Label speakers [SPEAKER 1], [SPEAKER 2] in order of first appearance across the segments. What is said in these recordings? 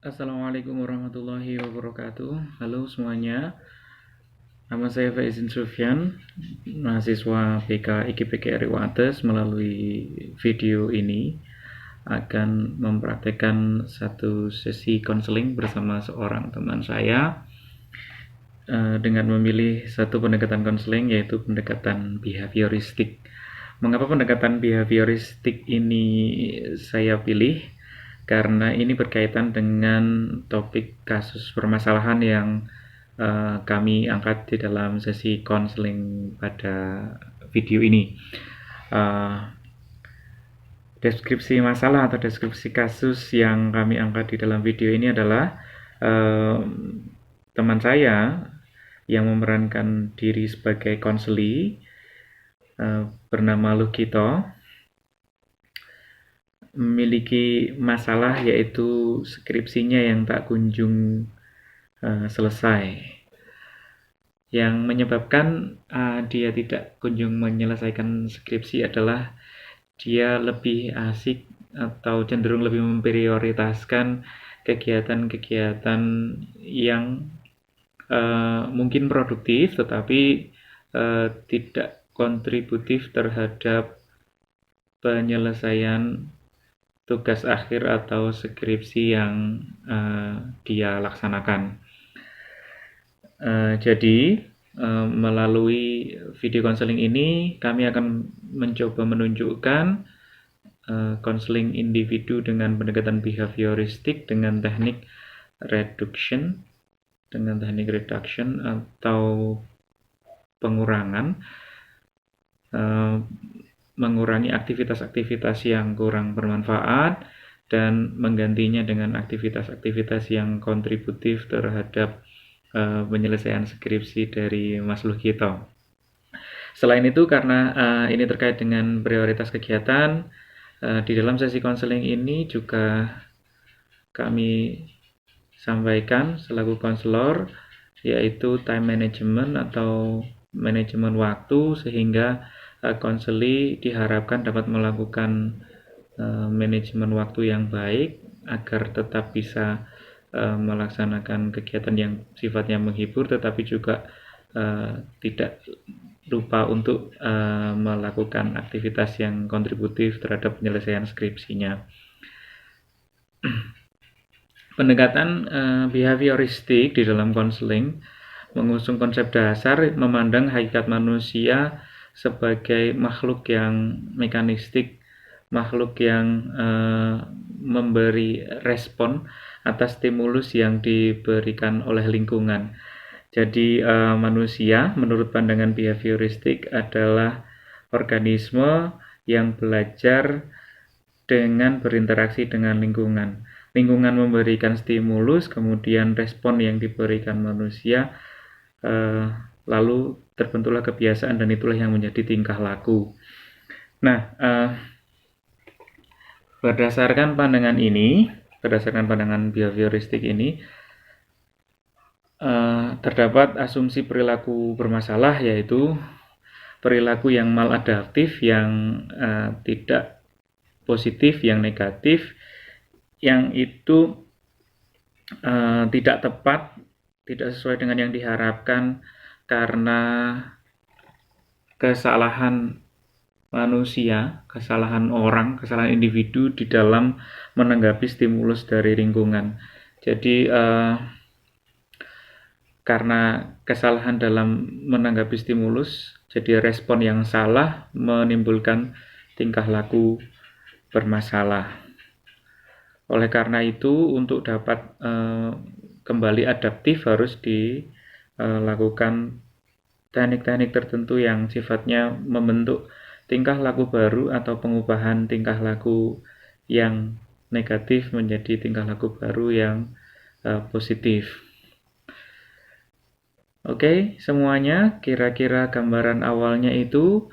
[SPEAKER 1] Assalamualaikum warahmatullahi wabarakatuh. Halo semuanya, nama saya Faizin Sufyan, mahasiswa BK IGPGRI Wates. Melalui video ini akan mempraktekkan satu sesi konseling bersama seorang teman saya dengan memilih satu pendekatan konseling, yaitu pendekatan behavioristik. Mengapa pendekatan behavioristik ini saya pilih? Karena ini berkaitan dengan topik kasus permasalahan yang kami angkat di dalam sesi konseling pada video ini. Deskripsi masalah atau deskripsi kasus yang kami angkat di dalam video ini adalah teman saya yang memerankan diri sebagai konseli bernama Lukito memiliki masalah, yaitu skripsinya yang tak kunjung selesai. Yang menyebabkan dia tidak kunjung menyelesaikan skripsi adalah dia lebih asik atau cenderung lebih memprioritaskan kegiatan-kegiatan yang mungkin produktif tetapi tidak kontributif terhadap penyelesaian tugas akhir atau skripsi yang dia laksanakan. Jadi melalui video konseling ini kami akan mencoba menunjukkan konseling individu dengan pendekatan behavioristik dengan teknik reduction atau pengurangan, mengurangi aktivitas-aktivitas yang kurang bermanfaat dan menggantinya dengan aktivitas-aktivitas yang kontributif terhadap penyelesaian skripsi dari Mas Lukito. Selain itu, karena ini terkait dengan prioritas kegiatan, di dalam sesi konseling ini juga kami sampaikan selaku konselor, yaitu time management atau manajemen waktu, sehingga konseli diharapkan dapat melakukan manajemen waktu yang baik agar tetap bisa melaksanakan kegiatan yang sifatnya menghibur, tetapi juga tidak lupa untuk melakukan aktivitas yang kontributif terhadap penyelesaian skripsinya. Pendekatan behavioristik di dalam konseling mengusung konsep dasar memandang hakikat manusia sebagai makhluk yang mekanistik, makhluk yang memberi respon atas stimulus yang diberikan oleh lingkungan. Jadi manusia menurut pandangan behavioristik adalah organisme yang belajar dengan berinteraksi dengan lingkungan. Lingkungan memberikan stimulus, kemudian respon yang diberikan manusia, lalu terbentuklah kebiasaan, dan itulah yang menjadi tingkah laku. Nah, berdasarkan pandangan behavioristik ini, terdapat asumsi perilaku bermasalah, yaitu perilaku yang maladaptif, yang tidak positif, yang negatif, yang itu tidak tepat, tidak sesuai dengan yang diharapkan karena kesalahan manusia, kesalahan orang, kesalahan individu di dalam menanggapi stimulus dari lingkungan. Jadi karena kesalahan dalam menanggapi stimulus, jadi respon yang salah menimbulkan tingkah laku bermasalah. Oleh karena itu, untuk dapat kembali adaptif harus dilakukan teknik-teknik tertentu yang sifatnya membentuk tingkah laku baru atau pengubahan tingkah laku yang negatif menjadi tingkah laku baru yang positif. Oke, semuanya kira-kira gambaran awalnya itu.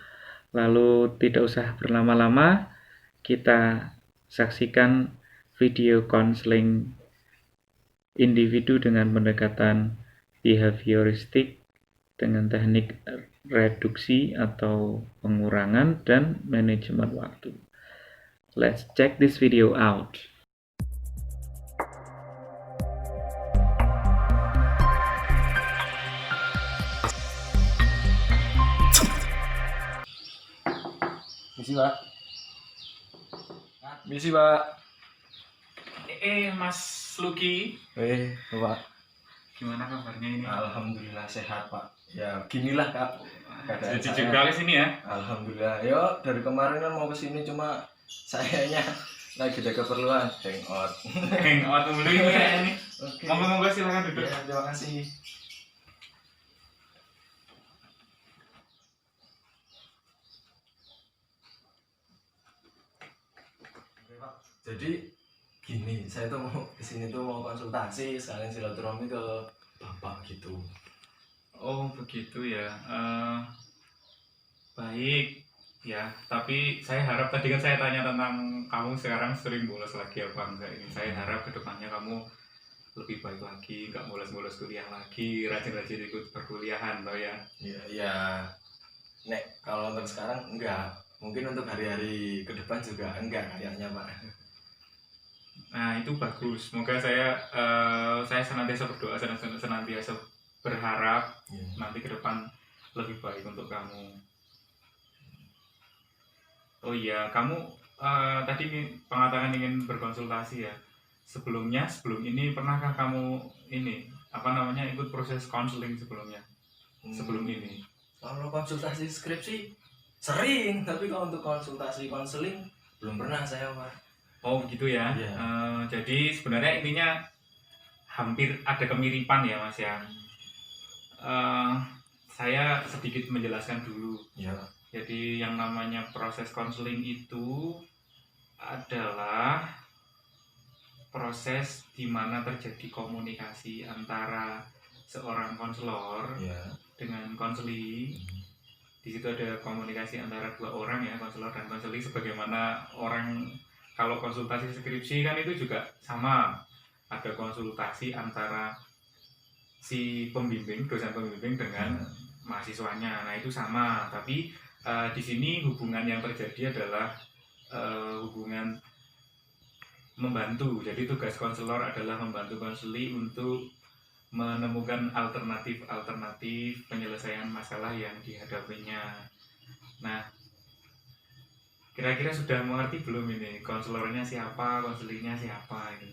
[SPEAKER 1] Lalu tidak usah berlama-lama, kita saksikan video konseling individu dengan pendekatan behavioristik dengan teknik reduksi atau pengurangan dan manajemen waktu. Let's check this video out.
[SPEAKER 2] Misi Pak. Misi Pak.
[SPEAKER 1] Mas Luki,
[SPEAKER 2] Pak.
[SPEAKER 1] gimana kabarnya ini?
[SPEAKER 2] Alhamdulillah sehat Pak. Ya ginilah Kak. Keadaan
[SPEAKER 1] Jadi
[SPEAKER 2] saya.
[SPEAKER 1] juga ke sini ya?
[SPEAKER 2] Alhamdulillah. Yo dari kemarin kan mau kesini cuma sayanya lagi ada keperluan. Hangout.
[SPEAKER 1] Hangout dulu ini ya ini.
[SPEAKER 2] Oke.
[SPEAKER 1] Monggo silakan duduk.
[SPEAKER 2] Ya, terima kasih. Oke Pak. Jadi gini, saya tuh mau kesini tuh mau konsultasi sekalian silaturahmi ke Bapak gitu.
[SPEAKER 1] Oh begitu ya. Baik ya. Tapi saya harap tadi kan saya tanya tentang kamu sekarang sering bolos lagi apa enggak ini. Saya harap kedepannya kamu lebih baik lagi, nggak bolos-bolos kuliah lagi, rajin-rajin ikut perkuliahan, toh ya.
[SPEAKER 2] Iya, ya. Nek kalau untuk sekarang enggak. Mungkin untuk hari-hari ke depan juga enggak kayaknya Pak.
[SPEAKER 1] Nah itu bagus. Semoga saya senantiasa berdoa, senantiasa berharap nanti ke depan lebih baik untuk kamu. Oh iya, kamu tadi mengatakan ingin berkonsultasi ya. Sebelum ini pernahkah kamu ikut proses konseling sebelumnya? Sebelum ini?
[SPEAKER 2] Kalau konsultasi skripsi sering, tapi kalau untuk konsultasi konseling belum pernah saya Pak.
[SPEAKER 1] Oh begitu ya.
[SPEAKER 2] Iya.
[SPEAKER 1] Jadi sebenarnya intinya hampir ada kemiripan ya Mas ya. Saya sedikit menjelaskan dulu.
[SPEAKER 2] Ya.
[SPEAKER 1] Jadi yang namanya proses konseling itu adalah proses di mana terjadi komunikasi antara seorang konselor dengan konseli. Di situ ada komunikasi antara dua orang ya, konselor dan konseli. Sebagaimana orang kalau konsultasi skripsi kan itu juga sama, ada konsultasi antara si pembimbing, dosen pembimbing dengan mahasiswanya. Nah itu sama, tapi di sini hubungan yang terjadi adalah hubungan membantu. Jadi tugas konselor adalah membantu konseli untuk menemukan alternatif penyelesaian masalah yang dihadapinya. Nah, kira-kira sudah mengerti belum ini konselornya siapa, konselinya siapa ini?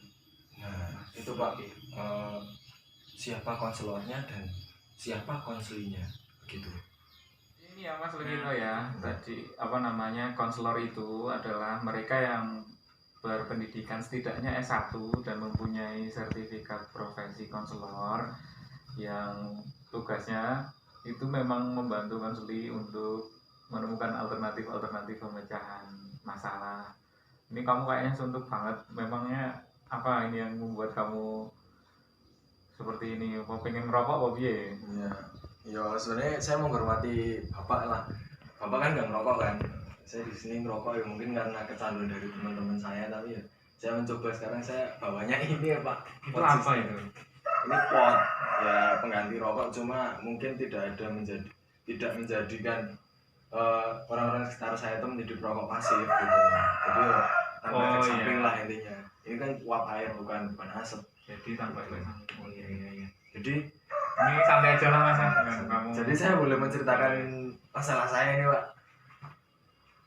[SPEAKER 2] Nah, itu Pak. Siapa konselornya dan siapa konselinya begitu.
[SPEAKER 1] Ini ya Mas Legito ya. Tadi konselor itu adalah mereka yang berpendidikan setidaknya S1 dan mempunyai sertifikat profesi konselor yang tugasnya itu memang membantu konseli untuk menemukan alternatif pemecahan masalah. Ini kamu kayaknya suntuk banget. Memangnya apa ini yang membuat kamu seperti ini? Mau pengen merokok apa piye?
[SPEAKER 2] Iya. Ya sebenarnya saya menghormati Bapak lah. Bapak kan nggak ngerokok kan. Saya di sini ngerokok ya mungkin karena kecanduan dari teman-teman saya, tapi ya saya mencoba sekarang saya bawanya ini ya Pak.
[SPEAKER 1] Itu apa itu?
[SPEAKER 2] Ini pot ya pengganti rokok, cuma mungkin tidak menjadikan orang-orang sekitar saya itu menjadi perokok pasif gitu. Jadi ya tanpa efek samping lah intinya. Ini kan uap air bukan asap.
[SPEAKER 1] Jadi tanpa efek samping. Oh iya.
[SPEAKER 2] Jadi
[SPEAKER 1] ini santai aja lah Mas kamu.
[SPEAKER 2] Jadi saya boleh menceritakan masalah saya ini Pak.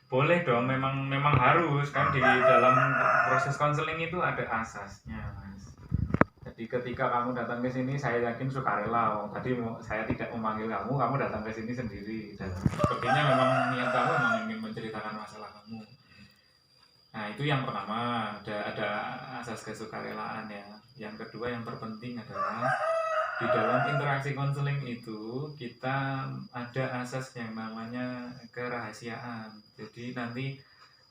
[SPEAKER 1] Boleh dong, memang harus kan di dalam proses konseling itu ada asasnya Mas. Jadi ketika kamu datang ke sini saya yakin sukarela. Tadi saya tidak memanggil kamu datang ke sini sendiri. Dan sepertinya memang niat kamu memang ingin menceritakan masalah kamu. Nah itu yang pertama, ada asas kesukarelaan ya. Yang kedua yang terpenting adalah di dalam interaksi konseling itu kita ada asas yang namanya kerahasiaan. Jadi nanti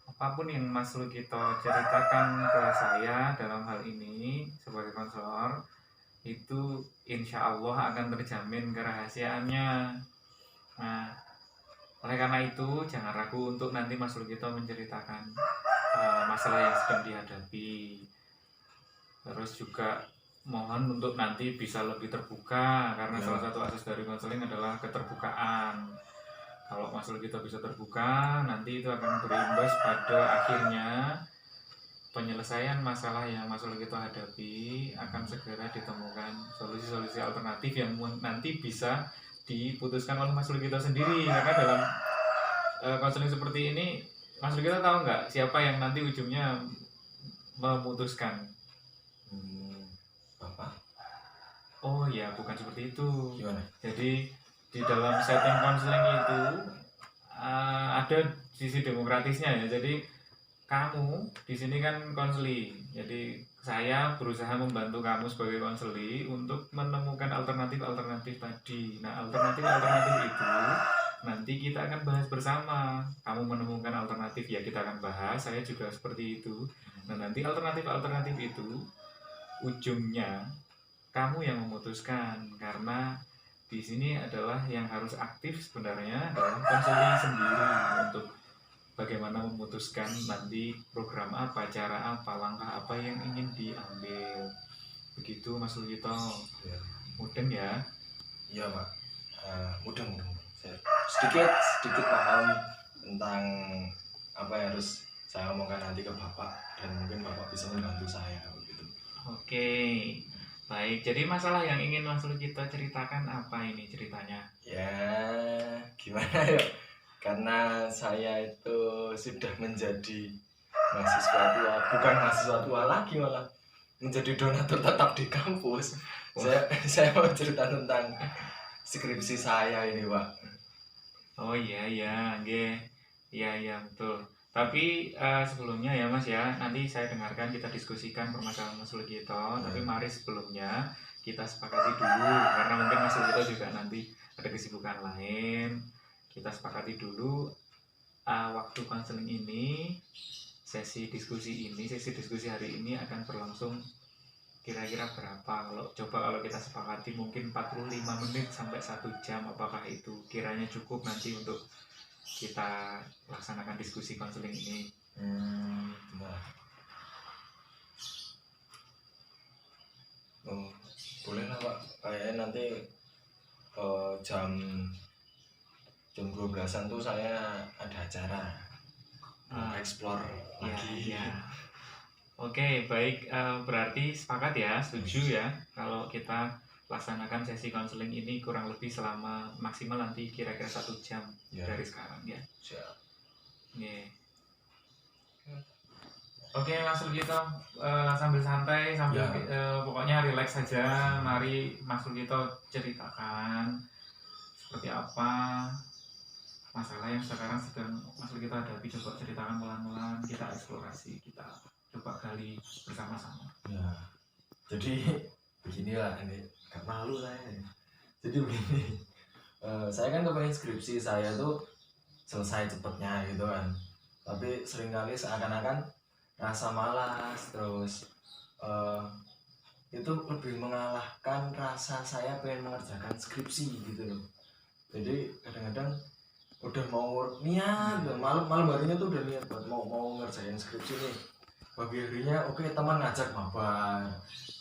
[SPEAKER 1] apapun yang Mas Lukito ceritakan ke saya dalam hal ini sebagai konselor itu insya Allah akan terjamin kerahasiaannya. Nah, oleh karena itu jangan ragu untuk nanti Mas Lukito menceritakan masalah yang sedang dihadapi. Terus juga mohon untuk nanti bisa lebih terbuka karena salah satu asas dari konseling adalah keterbukaan. Kalau Mas Lukito bisa terbuka, nanti itu akan berimbas pada akhirnya penyelesaian masalah yang Mas Lukito hadapi akan segera ditemukan solusi-solusi alternatif yang nanti bisa diputuskan oleh Mas Lukito sendiri. Karena dalam konseling seperti ini Mas kita tahu nggak siapa yang nanti ujungnya memutuskan?
[SPEAKER 2] Bapak
[SPEAKER 1] Oh ya, bukan seperti itu.
[SPEAKER 2] gimana?
[SPEAKER 1] Jadi di dalam setting konseling itu ada sisi demokratisnya ya. Jadi kamu di sini kan konseli. Jadi saya berusaha membantu kamu sebagai konseli untuk menemukan alternatif-alternatif tadi. Nah, alternatif-alternatif itu nanti kita akan bahas bersama. Kamu menemukan alternatif ya kita akan bahas. Saya juga seperti itu. Nah, nanti alternatif-alternatif itu ujungnya kamu yang memutuskan karena di sini adalah yang harus aktif sebenarnya adalah konseli sendiri untuk bagaimana memutuskan nanti program apa, cara apa, langkah apa yang ingin diambil. Begitu Mas Lugito.
[SPEAKER 2] Ya.
[SPEAKER 1] Mudeng ya?
[SPEAKER 2] Iya Pak, mudah saya sedikit paham tentang apa yang harus saya omongkan nanti ke Bapak dan mungkin Bapak bisa membantu saya begitu.
[SPEAKER 1] Oke, baik. Jadi masalah yang ingin Mas Lugito ceritakan apa ini ceritanya?
[SPEAKER 2] Ya gimana ya, karena saya itu sudah menjadi mahasiswa tua, bukan mahasiswa tua lagi malah menjadi donatur tetap di kampus. Saya mau cerita tentang skripsi saya ini Pak.
[SPEAKER 1] Oh iya iya, iya betul. Tapi sebelumnya ya Mas ya, nanti saya dengarkan kita diskusikan permasalahan Mas Lugito. Tapi mari sebelumnya kita sepakati dulu karena mungkin Mas Lugito juga nanti ada kesibukan lain. Kita sepakati dulu waktu konseling ini, sesi diskusi hari ini akan berlangsung kira-kira berapa? Kalau kita sepakati mungkin 45 menit sampai 1 jam, apakah itu kiranya cukup nanti untuk kita laksanakan diskusi konseling ini?
[SPEAKER 2] Nah. Boleh lah Pak, kayaknya nanti jam 12-an tuh saya ada acara explore lagi.
[SPEAKER 1] Ya. Oke, baik. Berarti sepakat ya, setuju ya kalau kita laksanakan sesi konseling ini kurang lebih selama maksimal nanti kira-kira 1 jam dari sekarang ya.
[SPEAKER 2] Siap.
[SPEAKER 1] Yeah. Oke, Mas Lugito, sambil santai, pokoknya relax saja. Mari Mas Lugito ceritakan seperti apa masalah yang sekarang sedang Mas Lugito hadapi. Coba ceritakan pelan-pelan, kita eksplorasi, kita coba gali bersama-sama.
[SPEAKER 2] Ya, jadi beginilah, ini gak malu saya. Jadi begini, saya kan kepengen skripsi saya tuh selesai cepetnya gitu kan. Tapi seringkali seakan-akan rasa malas terus itu lebih mengalahkan rasa saya pengen mengerjakan skripsi gitu loh. Jadi kadang-kadang udah mau niat, malam harinya tuh udah niat buat mau ngerjain skripsi nih. Pagi harinya oke, teman ngajak mabar,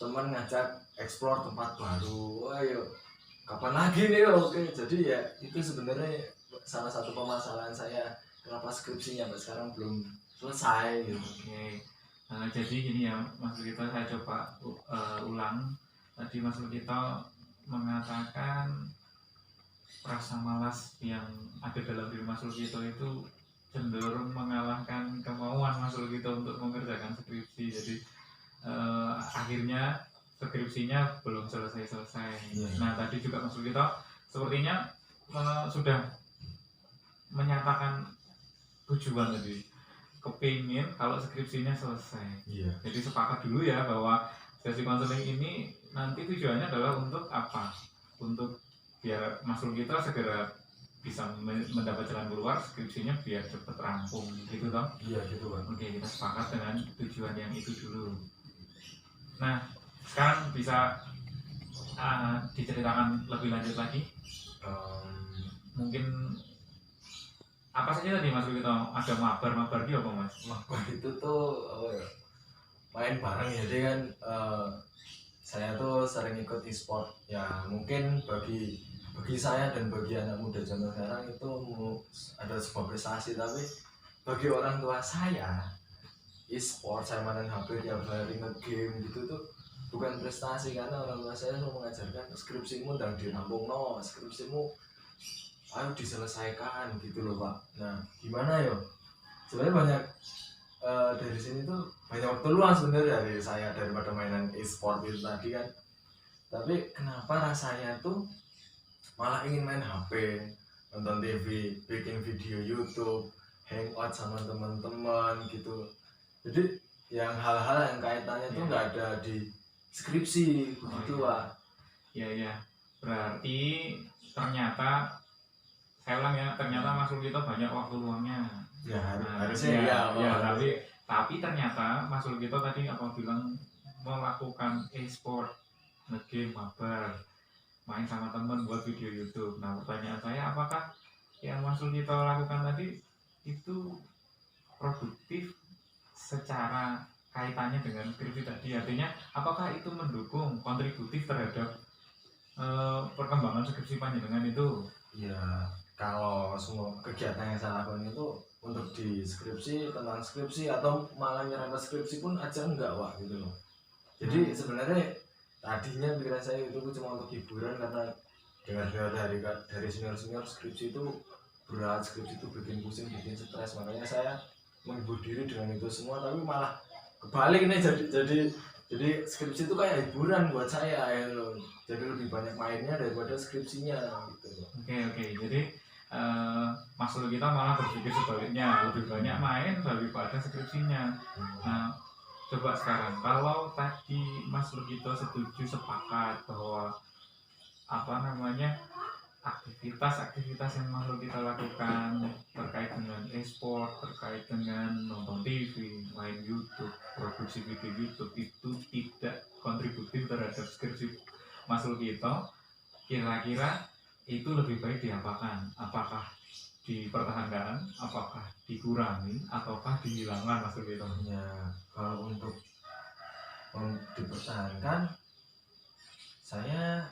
[SPEAKER 2] teman ngajak explore tempat baru, ayo kapan lagi nih oke. Jadi ya itu sebenarnya salah satu permasalahan saya kenapa skripsinya sampai sekarang belum selesai gitu.
[SPEAKER 1] Oke. Jadi gini ya Mas Lugito, saya coba ulang. Tadi Mas Lugito mengatakan rasa malas yang ada dalam diri Mas Lugito itu cenderung mengalahkan kemauan Mas Lugito untuk mengerjakan skripsi. Jadi akhirnya skripsinya belum selesai. Nah tadi juga Mas Lugito sepertinya sudah menyatakan tujuan tadi, kepingin kalau skripsinya selesai. Jadi sepakat dulu ya bahwa sesi konseling ini nanti tujuannya adalah untuk apa? Untuk biar Mas Lugito segera bisa mendapat jalan keluar skripsinya biar cepat rampung gitu toh?
[SPEAKER 2] Iya gitu Pak.
[SPEAKER 1] Oke, kita sepakat dengan tujuan yang itu dulu. Nah sekarang bisa diceritakan lebih lanjut lagi. Mungkin apa saja tadi Mas Lugito? Ada mabar dia apa Mas?
[SPEAKER 2] Mabar itu tuh main bareng ya, jadi kan saya tuh sering ikut e-sport ya. Mungkin bagi saya dan bagi anak muda zaman sekarang itu ada sebuah prestasi, tapi bagi orang tua saya e-sport, saya mainin HP tiap hari nge-game gitu tuh bukan prestasi, karena orang tua saya selalu mengajarkan skripsimu dan dirampung, no skripsimu ayo diselesaikan gitu loh Pak. Nah gimana yo, sebenarnya banyak dari sini tuh banyak waktu luang sebenarnya dari saya daripada mainan e-sport itu tadi kan. Tapi kenapa rasanya tuh malah ingin main HP, nonton TV, bikin video YouTube, hangout sama teman-teman gitu. Jadi yang hal-hal yang kaitannya tuh nggak ada di skripsi begitu Pak.
[SPEAKER 1] Iya. Berarti ternyata saya ulang ya, ternyata Mas Lukito banyak waktu luangnya.
[SPEAKER 2] Ya
[SPEAKER 1] Nah,
[SPEAKER 2] harusnya
[SPEAKER 1] ya, tapi ternyata Mas Lukito tadi apa bilang melakukan e-sport, nge-game, mabar, main sama temen buat video YouTube. Nah, pertanyaan saya, apakah yang Mas Lukito lakukan tadi itu produktif secara kaitannya dengan skripsi tadi? Artinya, apakah itu mendukung, kontributif terhadap perkembangan skripsi panjenengan itu?
[SPEAKER 2] Ya kalau semua kegiatan yang saya lakukan itu untuk di skripsi, tentang skripsi atau malah nyerempet skripsi pun aja enggak Wak gitu loh. Jadi sebenarnya tadinya pikiran saya itu cuma untuk hiburan, karena dengar-dengar dari senior skripsi itu berat, skripsi itu bikin pusing, bikin stres, makanya saya menghibur diri dengan itu semua. Tapi malah kebalik nih, jadi skripsi itu kayak hiburan buat saya ya loh. Jadi lebih banyak mainnya daripada skripsinya gitu loh.
[SPEAKER 1] Oke. Jadi Mas Lukito malah berpikir sebaliknya, lebih banyak main daripada skripsinya. Nah, coba sekarang, kalau tadi Mas Lukito setuju, sepakat bahwa aktivitas yang Mas Lukito lakukan terkait dengan e-sport, terkait dengan nonton TV, main YouTube, produksi video YouTube itu tidak kontributif terhadap skripsi Mas Lukito, kira-kira itu lebih baik diapakan? Apakah dipertahankan, apakah dikurangi, ataukah dihilangkan Mas Lukito?
[SPEAKER 2] Ya kalau untuk dipertahankan, saya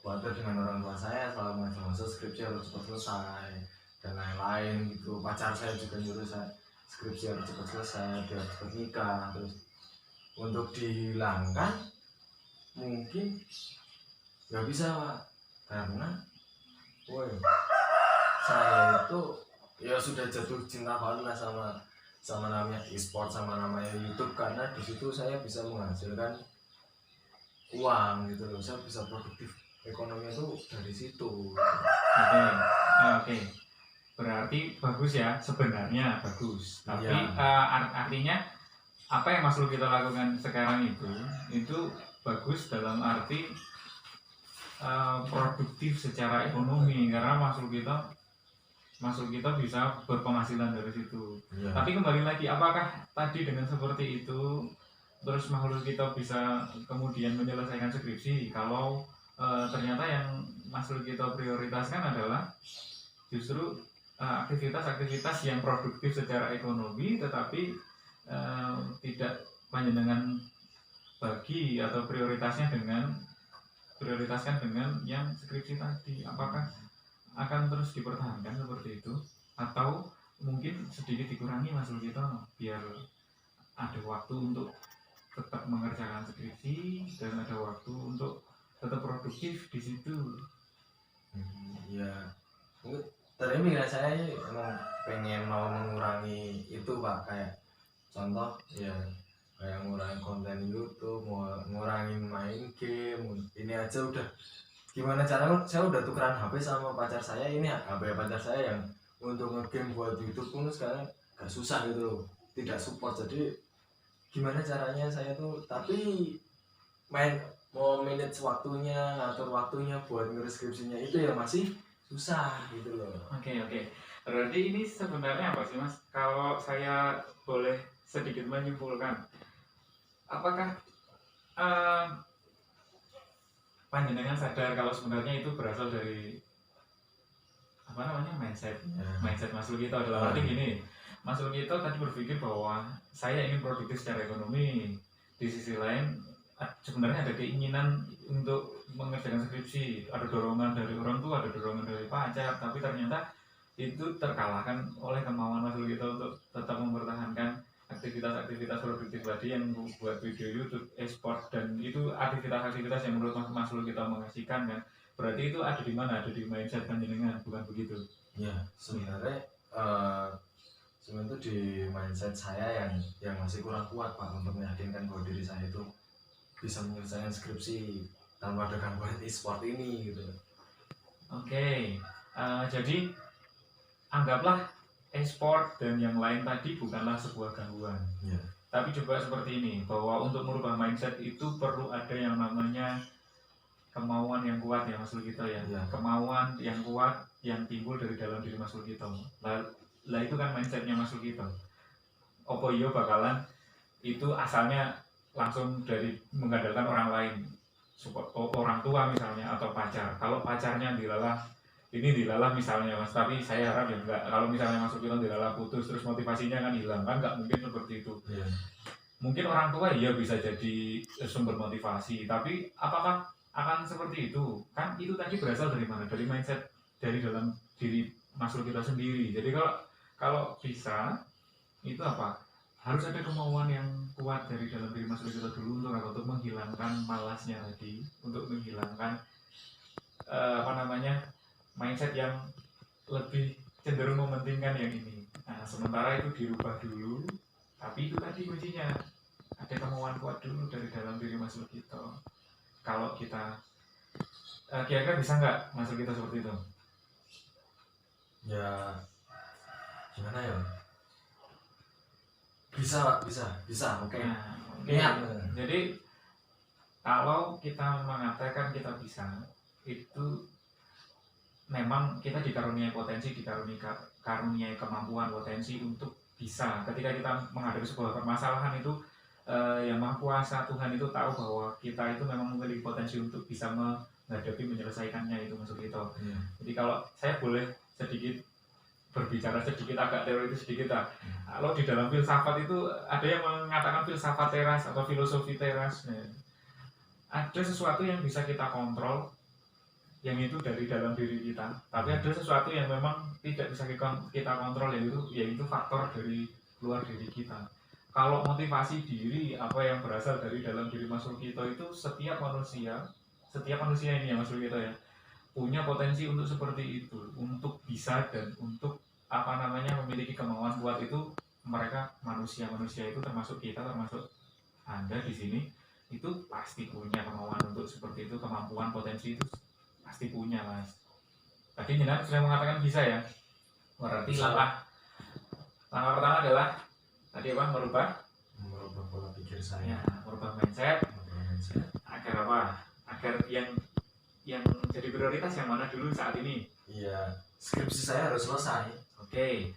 [SPEAKER 2] khawatir dengan orang tua saya selalu mengajak skripsi harus cepat selesai dan lain-lain gitu. Pacar saya juga nyuruh saya skripsi harus cepat selesai biar cepat nikah. Terus untuk dihilangkan mungkin nggak bisa Pak, karena saya itu ya sudah jatuh cinta banget lah sama namanya e-sport, sama namanya YouTube, karena di situ saya bisa menghasilkan uang gitu loh. Saya bisa produktif ekonomi itu dari situ.
[SPEAKER 1] Oke. Berarti bagus ya, sebenarnya bagus. Tapi artinya apa yang Mas Lukito lakukan sekarang itu bagus dalam arti produktif secara ekonomi, karena Mas Lukito bisa berpenghasilan dari situ.
[SPEAKER 2] Ya.
[SPEAKER 1] Tapi kembali lagi, apakah tadi dengan seperti itu terus Mas Lukito bisa kemudian menyelesaikan skripsi kalau ternyata yang Mas Lukito prioritaskan adalah justru aktivitas-aktivitas yang produktif secara ekonomi, tetapi tidak panjenengan bagi atau prioritaskan dengan yang skripsi tadi? Apakah akan terus dipertahankan seperti itu, atau mungkin sedikit dikurangi Mas Lukito biar ada waktu untuk tetap mengerjakan skripsi dan ada waktu untuk tetap produktif di situ?
[SPEAKER 2] Ya terima saya emang pengen mau mengurangi itu Pak, kayak contoh ya kayak ngurangi konten YouTube, ngurangin main game. Ini aja udah gimana caranya, saya udah tukeran HP sama pacar saya. Ini HP pacar saya yang untuk nge-game buat YouTube pun sekarang gak susah gitu loh, tidak support. Jadi gimana caranya saya tuh tapi mau manage waktunya, ngatur waktunya buat ngurus skripsinya itu ya masih susah gitu loh.
[SPEAKER 1] Oke. Berarti ini sebenarnya apa sih Mas? Kalau saya boleh sedikit menyimpulkan, apakah panjenengan sadar kalau sebenarnya itu berasal dari mindset Mas Lukito? Adalah arti gini, Mas Lukito tadi berpikir bahwa saya ingin produktif secara ekonomi, di sisi lain sebenarnya ada keinginan untuk mengerjakan skripsi, ada dorongan dari orang tua, ada dorongan dari pacar, tapi ternyata itu terkalahkan oleh kemauan Mas Lukito untuk tetap mempertahankan aktivitas produktif tadi yang buat video YouTube, e-sport, dan itu aktivitas yang menurut Mas Lukito mengasihkan kan. Berarti itu ada di mana? Ada di mindset panjenengan, bukan begitu?
[SPEAKER 2] Ya sebenarnya Cuma itu di mindset saya yang masih kurang kuat Pak untuk meyakinkan bahwa diri saya itu bisa menyelesaikan skripsi tanpa ada gangguan e-sport ini gitu.
[SPEAKER 1] Oke, jadi anggaplah e-sport dan yang lain tadi bukanlah sebuah gangguan.
[SPEAKER 2] Ya.
[SPEAKER 1] Tapi coba seperti ini, bahwa untuk merubah mindset itu perlu ada yang namanya kemauan yang kuat ya Mas Lugito ya.
[SPEAKER 2] Ya.
[SPEAKER 1] Kemauan yang kuat yang timbul dari dalam diri Mas Lugito. Lah itu kan mindsetnya Mas Lugito. Opo iyo bakalan itu asalnya langsung dari mengandalkan orang lain, orang tua misalnya atau pacar. Kalau pacarnya dilalah misalnya Mas, tapi saya harap ya enggak. Kalau misalnya Mas Lugito dilalah putus terus motivasinya kan hilang, kan enggak mungkin seperti itu.
[SPEAKER 2] Ya.
[SPEAKER 1] Mungkin orang tua ya bisa jadi sumber motivasi, tapi apakah akan seperti itu? Kan itu tadi berasal dari mana? Dari mindset dari dalam diri Mas Lugito sendiri. Jadi kalau bisa itu apa? Harus ada kemauan yang kuat dari dalam diri Mas Lugito dulu untuk menghilangkan malasnya tadi, untuk menghilangkan mindset yang lebih cenderung mementingkan yang ini. Nah, sementara itu dirubah dulu, tapi itu tadi kuncinya ada kemauan kuat dulu dari dalam diri Mas Lugito. Kalau kita kira-kira bisa nggak Mas Lugito seperti itu?
[SPEAKER 2] Ya gimana ya? Bisa oke.
[SPEAKER 1] Nah,
[SPEAKER 2] Niat.
[SPEAKER 1] Jadi kalau kita mengatakan kita bisa, itu memang kita dikaruniai potensi, dikaruniai kemampuan potensi untuk bisa. Ketika kita menghadapi sebuah permasalahan itu yang Maha Kuasa Tuhan itu tahu bahwa kita itu memang memiliki potensi untuk bisa menghadapi menyelesaikannya itu Mas Lugito. Jadi kalau saya boleh sedikit berbicara sedikit agak teoritis sedikit lah. Kalau di dalam filsafat itu ada yang mengatakan filsafat teras atau filosofi teras. Nah, ada sesuatu yang bisa kita kontrol, yang itu dari dalam diri kita. Tapi ada sesuatu yang memang tidak bisa kita kontrol, yaitu faktor dari luar diri kita. Kalau motivasi diri apa yang berasal dari dalam diri Mas Lugito itu setiap manusia ini ya Mas Lugito ya, punya potensi untuk seperti itu, untuk bisa dan untuk memiliki kemauan kuat itu. Mereka manusia itu termasuk kita, termasuk Anda di sini, itu pasti punya kemauan untuk seperti itu, kemampuan potensi itu pasti punya Mas. Tadi Jenat sudah mengatakan bisa ya, berarti langkah pertama adalah tadi apa? Merubah
[SPEAKER 2] pola pikir saya.
[SPEAKER 1] Ya, merubah mindset. Agar apa? Agar yang jadi prioritas yang mana dulu saat ini?
[SPEAKER 2] Iya, skripsi saya harus selesai.
[SPEAKER 1] Oke.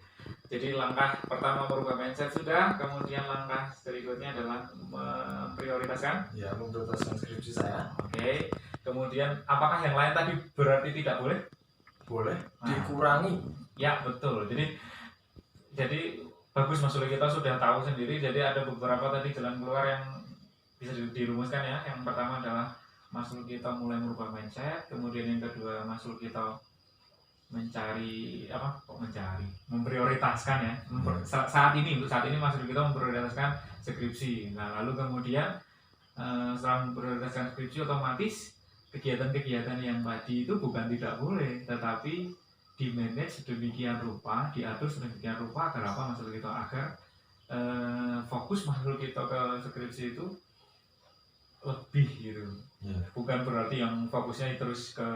[SPEAKER 1] Jadi langkah pertama merubah mindset sudah, kemudian langkah berikutnya adalah memprioritaskan.
[SPEAKER 2] Ya, memprioritaskan skripsi saya.
[SPEAKER 1] Oke. Kemudian apakah yang lain tadi berarti tidak boleh?
[SPEAKER 2] Boleh, dikurangi.
[SPEAKER 1] Ya, betul. Jadi bagus Mas Lugito sudah tahu sendiri. Jadi ada beberapa tadi jalan keluar yang bisa dirumuskan ya. Yang pertama adalah Mas Lugito mulai merubah mindset, kemudian yang kedua Mas Lugito memprioritaskan ya. Saat ini Mas Lugito memprioritaskan skripsi. Nah, lalu kemudian setelah memprioritaskan skripsi, otomatis kegiatan-kegiatan yang tadi itu bukan tidak boleh, tetapi di manage sedemikian rupa, diatur sedemikian rupa agar apa Mas Lugito, agar fokus Mas Lugito ke skripsi itu lebih gitu. Bukan berarti yang fokusnya terus ke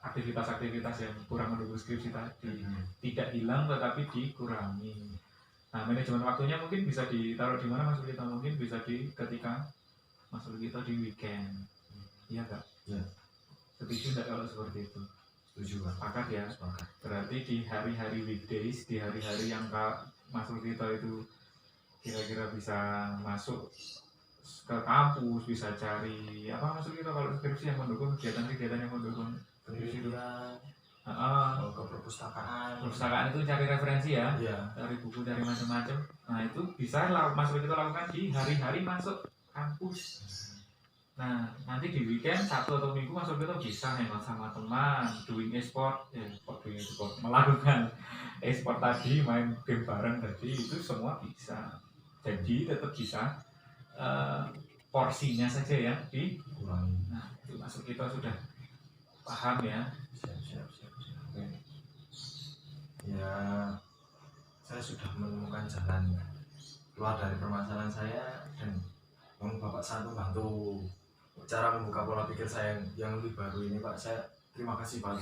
[SPEAKER 1] aktivitas-aktivitas yang kurang mendukung skripsi tadi. Tidak hilang tetapi dikurangi. Nah, manajemen waktunya mungkin bisa ditaruh di mana Mas Lugito? Mungkin bisa ketika Mas Lugito di weekend. Iya enggak?
[SPEAKER 2] Ya.
[SPEAKER 1] Setuju enggak kalau seperti itu?
[SPEAKER 2] Setuju Pak.
[SPEAKER 1] Sepakat ya? Sepakat. Berarti di hari-hari weekdays, di hari-hari yang Mas Lugito itu kira-kira bisa masuk ke kampus, bisa cari apa Mas Lugito kalau skripsi yang mendukung kegiatan-kegiatan yang mendukung skripsi itu.
[SPEAKER 2] Ke perpustakaan
[SPEAKER 1] itu cari referensi ya,
[SPEAKER 2] ya.
[SPEAKER 1] Cari buku, cari macam-macam. Nah, itu bisa Mas Lugito lakukan di hari-hari masuk kampus. Nah, nanti di weekend Sabtu atau Minggu Mas Lugito bisa hangout sama teman, doing e-sport, melakukan e-sport tadi, main game bareng tadi, itu semua bisa. Jadi tetap bisa, porsinya saja ya dikurangi. Nah, itu Mas Lugito sudah paham ya.
[SPEAKER 2] Siap. Ya, saya sudah menemukan jalan keluar dari permasalahan saya, dan Bapak sangat membantu cara membuka pola pikir saya yang lebih baru ini Pak. Saya terima kasih Pak.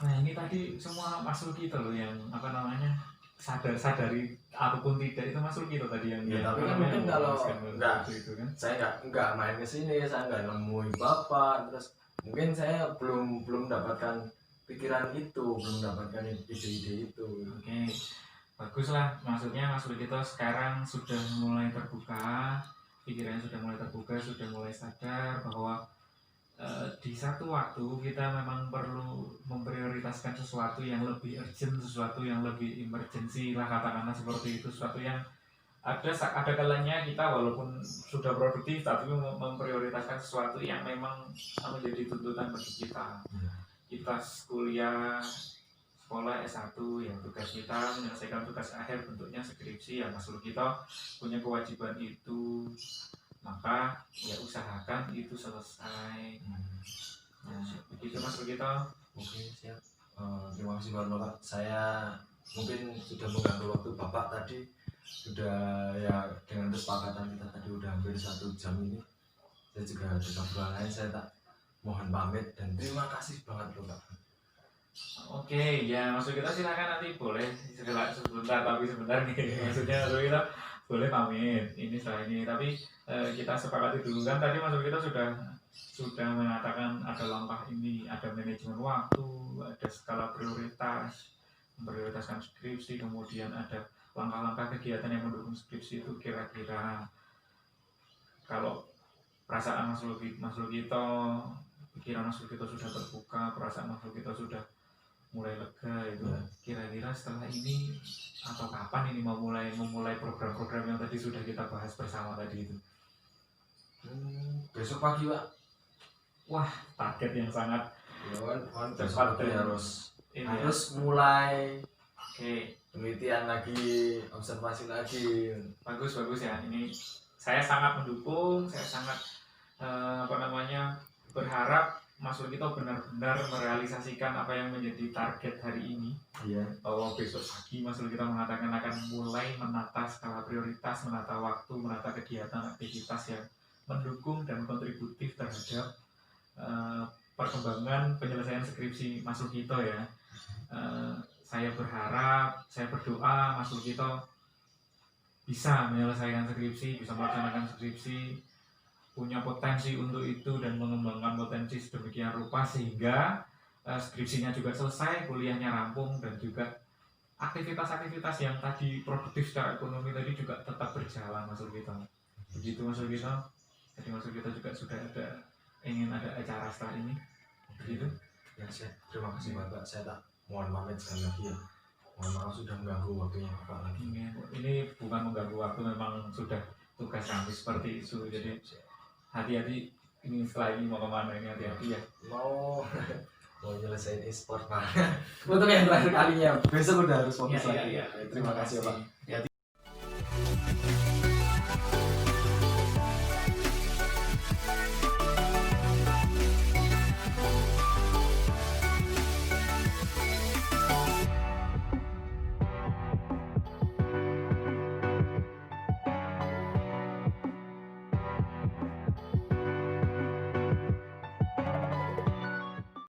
[SPEAKER 1] Nah ini tadi semua masuk kita loh yang apa namanya sadari ataupun tidak itu masuk kita tadi yang
[SPEAKER 2] Ya,
[SPEAKER 1] yang
[SPEAKER 2] tapi
[SPEAKER 1] apa
[SPEAKER 2] kan
[SPEAKER 1] namanya,
[SPEAKER 2] mungkin kalau
[SPEAKER 1] memutuskan
[SPEAKER 2] enggak,
[SPEAKER 1] itu kan.
[SPEAKER 2] saya nggak main ke sini, saya nggak nemuin Bapak, terus mungkin saya belum dapatkan pikiran itu, belum dapatkan ide-ide itu.
[SPEAKER 1] Oke, bagus lah. Maksudnya Mas Rukito sekarang sudah mulai terbuka, pikirannya sudah mulai terbuka, sudah mulai sadar bahwa di satu waktu kita memang perlu memprioritaskan sesuatu yang lebih urgent, sesuatu yang lebih emergency lah katakanlah seperti itu, sesuatu yang ada kalanya kita walaupun sudah produktif tapi memprioritaskan sesuatu yang memang menjadi tuntutan bagi kita. Kita kuliah sekolah S1 ya tugas kita menyelesaikan tugas akhir bentuknya skripsi ya Mas Rukito punya kewajiban itu, maka ya usahakan itu selesai. Nah begitu Mas Rukito.
[SPEAKER 2] Oke, siap. Terima kasih Bapak. Saya mungkin sudah mengganggu waktu Bapak tadi, sudah ya dengan kesepakatan kita tadi udah hampir 1 jam ini. Saya juga ada kebutuhan, saya tak mohon pamit dan terima kasih banget Bapak.
[SPEAKER 1] Oke, ya Mas Rukito silakan nanti boleh sebentar tapi sebentar nih. Maksudnya Mas Rukito boleh pamit ini setelah ini, tapi kita sepakati dulu kan tadi Mas Rukito sudah mengatakan ada langkah ini, ada manajemen waktu, ada skala prioritas, memprioritaskan skripsi, kemudian ada langkah-langkah kegiatan yang mendukung skripsi itu. Kira-kira kalau perasaan Mas Rukito, pikiran Mas Rukito sudah terbuka, perasaan Mas Rukito sudah mulai lega itu, kira-kira setelah ini atau kapan ini mau memulai program-program yang tadi sudah kita bahas bersama tadi itu?
[SPEAKER 2] Besok pagi Pak.
[SPEAKER 1] Wah, target yang sangat
[SPEAKER 2] besok pagi harus mulai penelitian lagi, observasi lagi.
[SPEAKER 1] Bagus ya, ini saya sangat mendukung, saya sangat berharap Mas Rukito benar-benar merealisasikan apa yang menjadi target hari ini.
[SPEAKER 2] Iya.
[SPEAKER 1] Bahwa besok pagi Mas Rukito mengatakan akan mulai menata skala prioritas, menata waktu, menata kegiatan aktivitas yang mendukung dan kontributif terhadap perkembangan penyelesaian skripsi Mas Rukito ya. Saya berharap, saya berdoa Mas Rukito bisa menyelesaikan skripsi, bisa melaksanakan skripsi, punya potensi untuk itu dan mengembangkan potensi sedemikian rupa sehingga skripsinya juga selesai, kuliahnya rampung, dan juga aktivitas-aktivitas yang tadi produktif secara ekonomi tadi juga tetap berjalan Mas Rukito. Begitu Mas Rukito. Jadi Mas Rukito juga sudah ingin ada acara setelah ini. Begitu.
[SPEAKER 2] Ya, terima kasih Bapak. Saya tak mohon pamit sekali lagi ya. Mohon maaf sudah mengganggu waktunya Bapak lagi.
[SPEAKER 1] Ini bukan mengganggu waktu, memang sudah tugas kami seperti itu. Jadi hati-hati ini setelah ini mau kemana ini, hati-hati ya.
[SPEAKER 2] Mau nyelesain e-sport Pak. Untuk yang terakhir kalinya, besok udah harus fokus lagi.
[SPEAKER 1] Ya.
[SPEAKER 2] Terima kasih Pak.